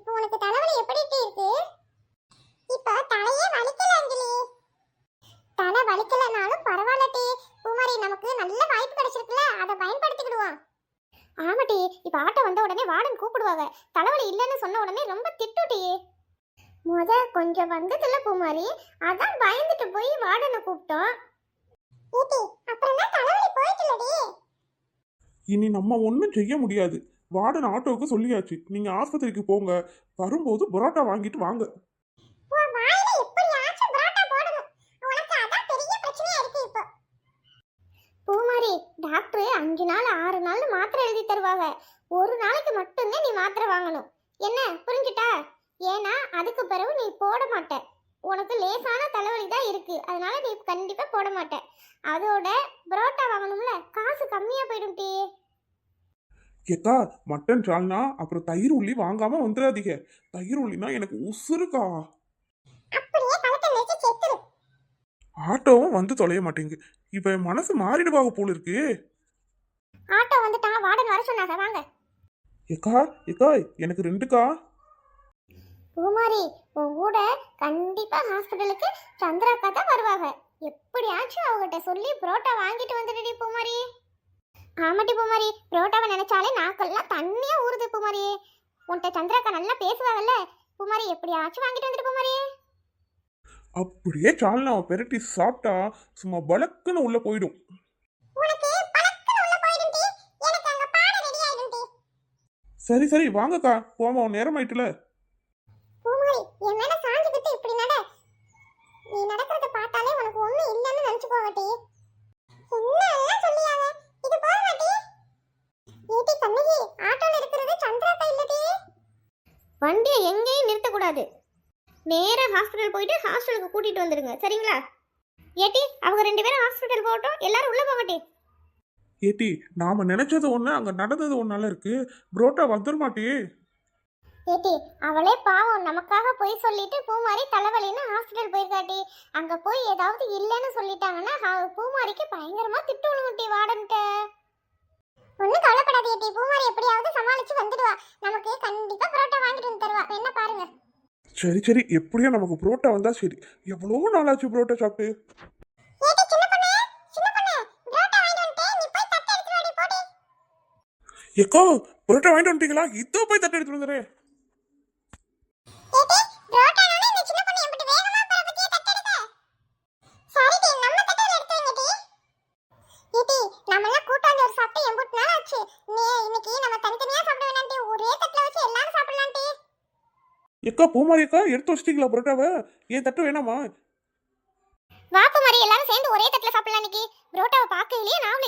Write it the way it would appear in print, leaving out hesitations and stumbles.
இப்போ உனக்கு தலைவலி எப்படி இருக்கு? இப்போ தலையே வலிக்கல அஞ்சலி. தலை வலிக்கலனாலும் பரவாயில்ல டி. பூமாரி நமக்கு நல்ல வாய்ப்பு கிடைச்சிருக்குல, அதை பயன்படுத்திக்கிடுவோம். ஆமாட்டி, இப்போ ஆட்டோ வந்த உடனே வார்டன் கூப்பிடுவாங்க. தலைவலி இல்லைன்னு சொன்ன உடனே ரொம்ப திட்டுட்டி. கொஞ்சம் வந்ததில்ல பூமாரி, அதான் பயந்துட்டு போய் வார்டனை கூப்பிட்டோம். அப்புறம் தான் தலைவலி போயிட்டுலடி. இனி நம்ம ஒன்றும் செய்ய முடியாது. வார்டன் ஆட்டோவுக்கு சொல்லியாச்சு, நீங்க ஆஸ்பத்திரிக்கு போங்க, வரும்போது பரோட்டா வாங்கிட்டு வாங்க. பூமாரி, டாக்டர் 5 நாள் 6 நாள் மாத்திரை எழுதி தருவாங்க. ஒரு நாளைக்கு மட்டும்தான் நீ மாத்திரை வாங்கணும். என்ன புரிஞ்சுட்டா? ஏன்னா அதுக்கு பிறகு நீ போட மாட்ட. உனக்கு லேசான தலைவலி தான் இருக்கு, அதனால நீ கண்டிப்பா போட மாட்ட. அதோட பரோட்டா வாங்கணும்ல, காசு கம்மியா போயிடும் டி. ஏக்கா, மட்டன் சால்னா அப்புறம் தயிர் உள்ளி வாங்காம வந்துடாதீங்க. தயிர் உள்ளினா எனக்கு உசுருக்கா. அப்படியே கலக்கல் வச்சு செத்துரு. ஆட்டோவும் வந்து தொலைய மாட்டேங்கு. இப்ப என் மனசு மாறிடுவாங்க போல இருக்கு. ஆட்டோ வந்துட்டா, வார்டன் வர சொன்னாங்க, வாங்க. ஏக்கா ஏக்கா, எனக்கு 2கா. பூமாரி, உன் கூட கண்டிப்பா ஹாஸ்பிட்டலுக்கு சந்திராக்கா தான் வருவாங்க. எப்படியாச்சும் அவகிட்ட சொல்லி புரோட்டா வாங்கிட்டு வந்துடுடி பூமாரி. ஆமாட்டி பூமாரி, புரோட்டாவை நினைச்சாலே நாக்கெல்லாம் தண்ணியா ஊறுது பூமாரி. உன்கிட்ட சந்திராக்கா நல்லா பேசுவாங்கல்ல பூமாரி, எப்படியாச்சும் வாங்கிட்டு வந்துடு பூமாரி. அப்படியே சால்னாவை பெரட்டி சாப்பிட்டா சும்மா பலக்குன்னு உள்ள போயிடும். சரி சரி வாங்கக்கா, போமா, நேரம் ஆயிட்டுல. பூமாரி, என் மேல சாஞ்சுக்கிட்டு இப்படி நட. நீ நடக்கிறத பார்த்தாலே உனக்கு ஒண்ணும் இல்லைன்னு நினைச்சு போவட்டி. என்னெல்லாம் சொல்லியாங்க, இது போக மாட்டி. ஏடி கண்ணகி, ஆட்டோல இருக்கிறது சந்திராக்கா இல்லடி. வண்டியை எங்கேயும் நிறுத்தக்கூடாது. நேரா ஹாஸ்பிட்டல் போயிட்டு ஹாஸ்டலுக்கு கூட்டிட்டு வந்துடுங்க, சரிங்களா? ஏட்டி, அவங்க 2 பேரும் ஹாஸ்பிட்டல் போகட்டும், எல்லாரும் உள்ள போகட்டி. ஏட்டி, நாம நினைச்சது ஒண்ணு, அங்க நடந்தது ஒன்னால இருக்கு. புரோட்டா வந்துருமாட்டி. ஏட்டி, அவளே பாவம் நமக்காக போய் சொல்லிட்டு பூமாரி தலைவலின்னு ஹாஸ்பிட்டல் போயிருக்காட்டி. அங்க போய் ஏதாவது இல்லைன்னு சொல்லிட்டாங்கன்னா பூமாரிக்கு பயங்கரமா திட்டு விழுங்குட்டி வார்டன்ட்ட. ஒன்னும் கவலைப்படாது ஏட்டி, பூமாரி எப்படியாவது சமாளிச்சு வந்துடுவா. நமக்கு கண்டிப்பா புரோட்டா வாங்கிட்டு வந்து தருவா, என்ன பாருங்க. சரி சரி, எப்படியோ நமக்கு புரோட்டா வந்தா சரி. எவ்வளவு நாளாச்சு புரோட்டா சாப்பிட்டு. ஏக்கோ, புரோட்டா வாங்கிட்டு வந்துட்டீங்களா? இதோ போய் தட்டு எடுத்துட்டு வந்துடுறேன். ஏக்கா பூமாரி அக்கா, எடுத்து வச்சிட்டீங்களா புரோட்டாவை? ஏன் தட்டு வேணாமா? வாப்பு மாதிரி எல்லாரும் சேர்ந்து ஒரே தட்டுல சாப்பிடலாம். இன்னைக்கு புரோட்டாவை பார்க்கலையே நான்